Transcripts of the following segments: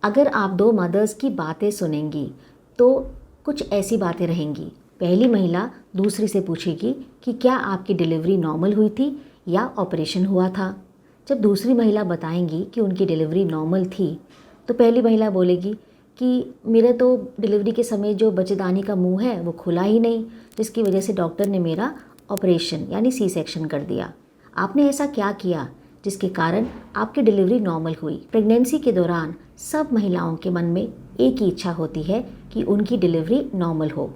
अगर आप दो मदर्स की बातें सुनेंगी तो कुछ ऐसी बातें रहेंगी। पहली महिला दूसरी से पूछेगी कि क्या आपकी डिलीवरी नॉर्मल हुई थी या ऑपरेशन हुआ था। जब दूसरी महिला बताएंगी कि उनकी डिलीवरी नॉर्मल थी तो पहली महिला बोलेगी कि मेरा तो डिलीवरी के समय जो बच्चेदानी का मुंह है वो खुला ही नहीं, जिसकी वजह से डॉक्टर ने मेरा ऑपरेशन यानी सी सेक्शन कर दिया। आपने ऐसा क्या किया जिसके कारण आपकी डिलीवरी नॉर्मल हुई। प्रेगनेंसी के दौरान सब महिलाओं के मन में एक ही इच्छा होती है कि उनकी डिलीवरी नॉर्मल हो।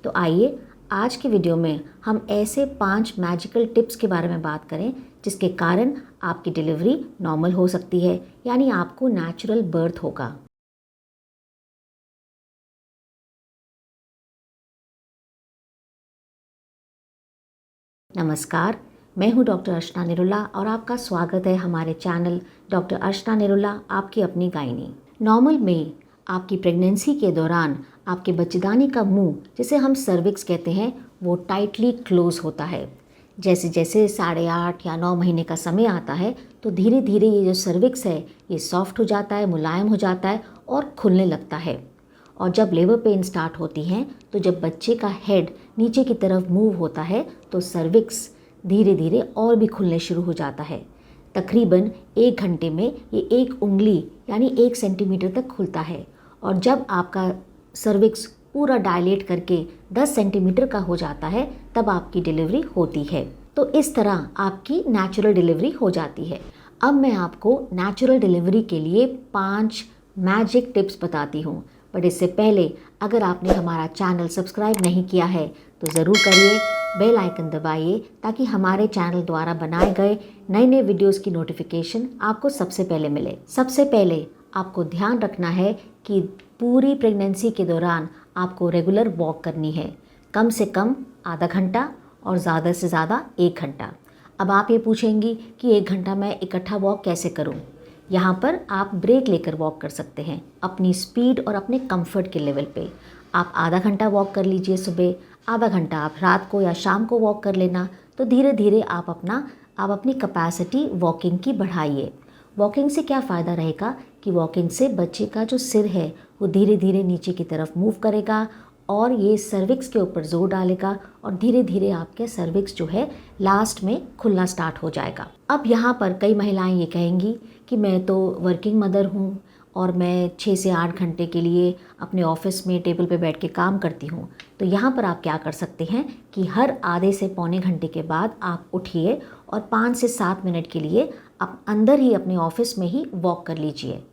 तो आइए आज के वीडियो में हम ऐसे 5 मैजिकल टिप्स के बारे में बात करें जिसके कारण आपकी डिलीवरी नॉर्मल हो सकती है, यानी आपको नेचुरल बर्थ होगा। नमस्कार, मैं हूं डॉक्टर अर्चना निरुला और आपका स्वागत है हमारे चैनल डॉक्टर अर्चना निरुला आपकी अपनी गायनी। नॉर्मल में आपकी प्रेगनेंसी के दौरान आपके बच्चेदानी का मुंह, जिसे हम सर्विक्स कहते हैं, वो टाइटली क्लोज होता है। जैसे जैसे 8.5 या 9 महीने का समय आता है तो धीरे धीरे ये जो सर्विक्स है ये सॉफ्ट हो जाता है, मुलायम हो जाता है और खुलने लगता है। और जब लेबर पेन स्टार्ट होती हैं तो जब बच्चे का हेड नीचे की तरफ मूव होता है तो सर्विक्स धीरे धीरे और भी खुलने शुरू हो जाता है। तकरीबन 1 घंटे में ये 1 उंगली यानी 1 सेंटीमीटर तक खुलता है। और जब आपका सर्विक्स पूरा डायलेट करके 10 सेंटीमीटर का हो जाता है तब आपकी डिलीवरी होती है। तो इस तरह आपकी नेचुरल डिलीवरी हो जाती है। अब मैं आपको नेचुरल डिलीवरी के लिए 5 मैजिक टिप्स बताती हूँ। बट इससे पहले अगर आपने हमारा चैनल सब्सक्राइब नहीं किया है तो ज़रूर करिए, बेल आइकन दबाइए ताकि हमारे चैनल द्वारा बनाए गए नए नए वीडियोस की नोटिफिकेशन आपको सबसे पहले मिले। सबसे पहले आपको ध्यान रखना है कि पूरी प्रेगनेंसी के दौरान आपको रेगुलर वॉक करनी है, कम से कम आधा घंटा और ज़्यादा से ज़्यादा 1 घंटा। अब आप ये पूछेंगी कि 1 घंटा मैं इकट्ठा वॉक कैसे करूँ। यहाँ पर आप ब्रेक लेकर वॉक कर सकते हैं अपनी स्पीड और अपने कंफर्ट के लेवल पे। आप आधा घंटा वॉक कर लीजिए सुबह, आधा घंटा आप रात को या शाम को वॉक कर लेना। तो धीरे धीरे आप अपनी कैपेसिटी वॉकिंग की बढ़ाइए। वॉकिंग से क्या फ़ायदा रहेगा कि वॉकिंग से बच्चे का जो सिर है वो धीरे धीरे नीचे की तरफ मूव करेगा और ये सर्विक्स के ऊपर जोर डालेगा और धीरे धीरे आपके सर्विक्स जो है लास्ट में खुलना स्टार्ट हो जाएगा। अब यहाँ पर कई महिलाएं ये कहेंगी कि मैं तो वर्किंग मदर हूँ और मैं 6 से 8 घंटे के लिए अपने ऑफिस में टेबल पे बैठ के काम करती हूँ। तो यहाँ पर आप क्या कर सकते हैं कि हर आधे से पौने घंटे के बाद आप उठिए और 5 से 7 मिनट के लिए आप अंदर ही अपने ऑफिस में ही वॉक कर लीजिए।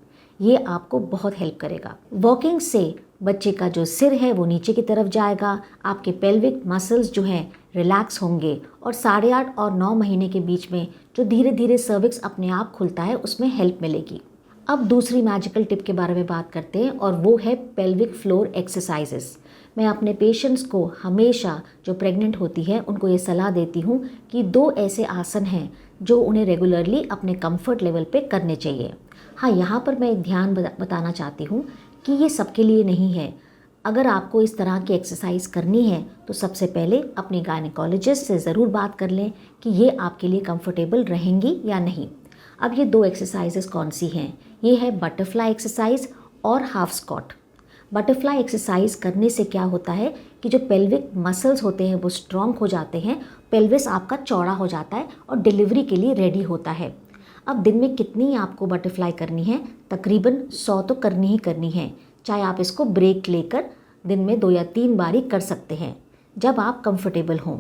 ये आपको बहुत हेल्प करेगा। वॉकिंग से बच्चे का जो सिर है वो नीचे की तरफ जाएगा, आपके पेल्विक मसल्स जो हैं रिलैक्स होंगे और 8.5 और 9 महीने के बीच में जो धीरे धीरे सर्विक्स अपने आप खुलता है उसमें हेल्प मिलेगी। अब दूसरी मैजिकल टिप के बारे में बात करते हैं और वो है पेल्विक फ्लोर एक्सरसाइजेस। मैं अपने पेशेंट्स को हमेशा जो प्रेग्नेंट होती है उनको ये सलाह देती हूँ कि 2 ऐसे आसन हैं जो उन्हें रेगुलरली अपने कंफर्ट लेवल पे करने चाहिए। हाँ, यहाँ पर मैं एक ध्यान बताना चाहती हूँ कि ये सबके लिए नहीं है। अगर आपको इस तरह की एक्सरसाइज करनी है तो सबसे पहले अपने गायनेकोलॉजिस्ट से ज़रूर बात कर लें कि ये आपके लिए कंफर्टेबल रहेंगी या नहीं। अब ये 2 एक्सरसाइजेस कौन सी हैं? ये है बटरफ्लाई एक्सरसाइज और हाफ स्क्वाट। बटरफ्लाई एक्सरसाइज करने से क्या होता है कि जो पेल्विक मसल्स होते हैं वो स्ट्रॉन्ग हो जाते हैं, पेल्विस आपका चौड़ा हो जाता है और डिलीवरी के लिए रेडी होता है। अब दिन में कितनी आपको बटरफ्लाई करनी है? तकरीबन 100 तो करनी ही करनी है, चाहे आप इसको ब्रेक लेकर दिन में 2 या 3 बारी कर सकते हैं जब आप कंफर्टेबल हों।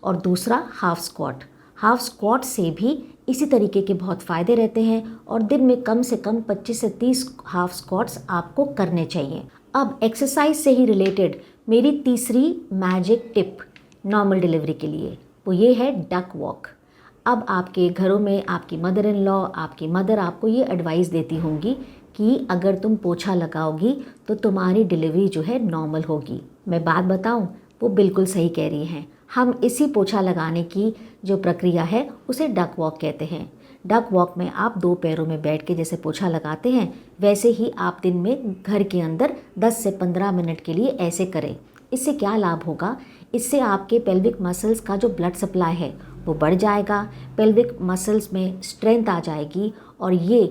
और दूसरा हाफ स्क्वाट। हाफ स्क्वाट से भी इसी तरीके के बहुत फ़ायदे रहते हैं और दिन में कम से कम 25 से 30 हाफ स्क्वाट्स आपको करने चाहिए। अब एक्सरसाइज से ही रिलेटेड मेरी तीसरी मैजिक टिप नॉर्मल डिलीवरी के लिए वो ये है डक वॉक। अब आपके घरों में आपकी मदर इन लॉ, आपकी मदर आपको ये एडवाइस देती होंगी कि अगर तुम पोछा लगाओगी तो तुम्हारी डिलीवरी जो है नॉर्मल होगी। मैं बात बताऊं, वो बिल्कुल सही कह रही हैं। हम इसी पोछा लगाने की जो प्रक्रिया है उसे डक वॉक कहते हैं। डक वॉक में आप 2 पैरों में बैठ के जैसे पोछा लगाते हैं वैसे ही आप दिन में घर के अंदर 10 से 15 मिनट के लिए ऐसे करें। इससे क्या लाभ होगा? इससे आपके पेल्विक मसल्स का जो ब्लड सप्लाई है वो बढ़ जाएगा, पेल्विक मसल्स में स्ट्रेंथ आ जाएगी और ये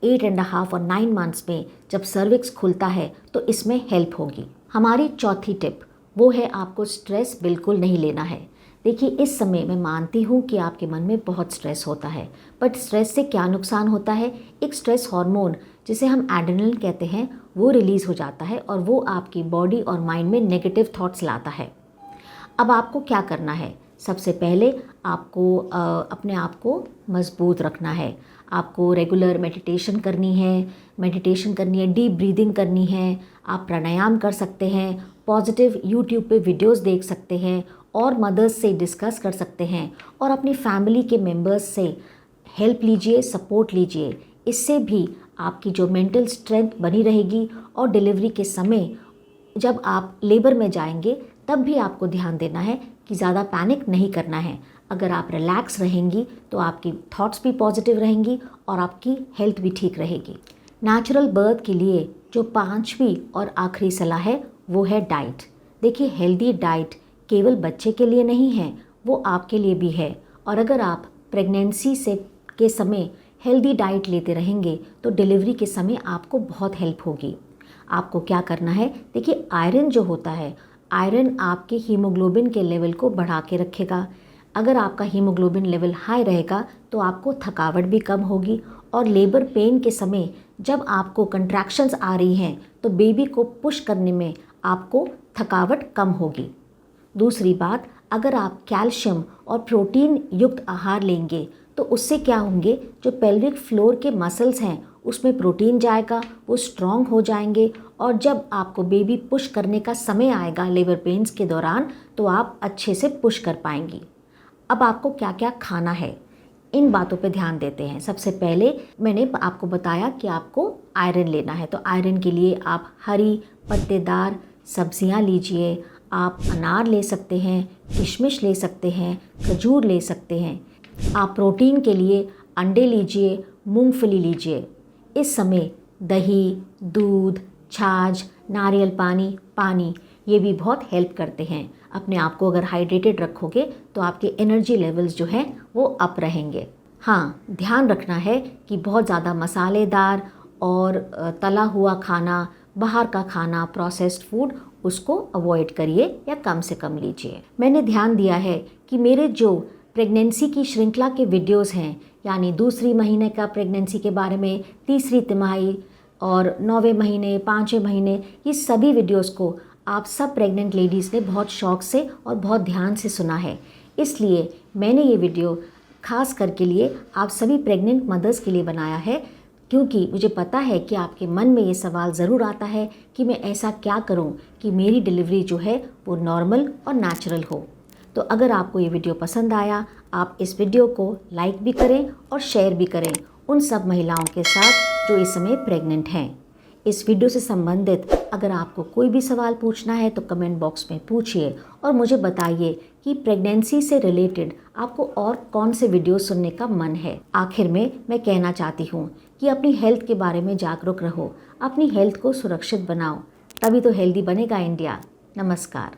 8.5 और 9 मंथ्स में जब सर्विक्स खुलता है तो इसमें हेल्प होगी। हमारी चौथी टिप वो है आपको स्ट्रेस बिल्कुल नहीं लेना है। देखिए, इस समय मैं मानती हूँ कि आपके मन में बहुत स्ट्रेस होता है, बट स्ट्रेस से क्या नुकसान होता है? एक स्ट्रेस हार्मोन जिसे हम एड्रेनलिन कहते हैं वो रिलीज़ हो जाता है और वो आपकी बॉडी और माइंड में नेगेटिव थॉट्स लाता है। अब आपको क्या करना है? सबसे पहले आपको अपने आप को मजबूत रखना है। आपको रेगुलर मेडिटेशन करनी है, डीप ब्रीदिंग करनी है, आप प्राणायाम कर सकते हैं, पॉजिटिव यूट्यूब पे वीडियोस देख सकते हैं और मदर्स से डिस्कस कर सकते हैं और अपनी फैमिली के मेंबर्स से हेल्प लीजिए, सपोर्ट लीजिए। इससे भी आपकी जो मेंटल स्ट्रेंथ बनी रहेगी और डिलीवरी के समय जब आप लेबर में जाएंगे तब भी आपको ध्यान देना है कि ज़्यादा पैनिक नहीं करना है। अगर आप रिलैक्स रहेंगी तो आपकी थॉट्स भी पॉजिटिव रहेंगी और आपकी हेल्थ भी ठीक रहेगी। नेचुरल बर्थ के लिए जो 5वीं और आखिरी सलाह है वो है डाइट। देखिए, हेल्दी डाइट केवल बच्चे के लिए नहीं है, वो आपके लिए भी है। और अगर आप प्रेगनेंसी के समय हेल्दी डाइट लेते रहेंगे तो डिलीवरी के समय आपको बहुत हेल्प होगी। आपको क्या करना है? देखिए, आयरन जो होता है, आयरन आपके हीमोग्लोबिन के लेवल को बढ़ा के रखेगा। अगर आपका हीमोग्लोबिन लेवल हाई रहेगा तो आपको थकावट भी कम होगी और लेबर पेन के समय जब आपको कंट्रैक्शंस आ रही हैं तो बेबी को पुश करने में आपको थकावट कम होगी। दूसरी बात, अगर आप कैल्शियम और प्रोटीन युक्त आहार लेंगे तो उससे क्या होंगे, जो पेल्विक फ्लोर के मसल्स हैं उसमें प्रोटीन जाएगा, वो स्ट्रॉन्ग हो जाएंगे और जब आपको बेबी पुश करने का समय आएगा लेबर पेन्स के दौरान तो आप अच्छे से पुश कर पाएंगी। अब आपको क्या क्या खाना है, इन बातों पे ध्यान देते हैं। सबसे पहले मैंने आपको बताया कि आपको आयरन लेना है, तो आयरन के लिए आप हरी पत्तेदार सब्जियां लीजिए। आप अनार ले सकते हैं, किशमिश ले सकते हैं, खजूर ले सकते हैं। आप प्रोटीन के लिए अंडे लीजिए, मूंगफली लीजिए। इस समय दही, दूध, छाछ, नारियल पानी ये भी बहुत हेल्प करते हैं। अपने आप को अगर हाइड्रेटेड रखोगे तो आपके एनर्जी लेवल्स जो हैं वो अप रहेंगे। हाँ, ध्यान रखना है कि बहुत ज़्यादा मसालेदार और तला हुआ खाना, बाहर का खाना, प्रोसेस्ड फूड, उसको अवॉइड करिए या कम से कम लीजिए। मैंने ध्यान दिया है कि मेरे जो प्रेगनेंसी की श्रृंखला के वीडियोस हैं, यानी दूसरी महीने का प्रेगनेंसी के बारे में, तीसरी तिमाही और 9वें महीने, 5वें महीने, ये सभी वीडियोस को आप सब प्रेग्नेंट लेडीज़ ने बहुत शौक से और बहुत ध्यान से सुना है। इसलिए मैंने ये वीडियो खास करके लिए आप सभी प्रेग्नेंट मदर्स के लिए बनाया है, क्योंकि मुझे पता है कि आपके मन में ये सवाल ज़रूर आता है कि मैं ऐसा क्या करूं कि मेरी डिलीवरी जो है वो नॉर्मल और नेचुरल हो। तो अगर आपको ये वीडियो पसंद आया, आप इस वीडियो को लाइक भी करें और शेयर भी करें उन सब महिलाओं के साथ जो इस समय प्रेग्नेंट हैं। इस वीडियो से संबंधित अगर आपको कोई भी सवाल पूछना है तो कमेंट बॉक्स में पूछिए और मुझे बताइए कि प्रेगनेंसी से रिलेटेड आपको और कौन से वीडियो सुनने का मन है। आखिर में मैं कहना चाहती हूँ कि अपनी हेल्थ के बारे में जागरूक रहो, अपनी हेल्थ को सुरक्षित बनाओ, तभी तो हेल्दी बनेगा इंडिया। नमस्कार।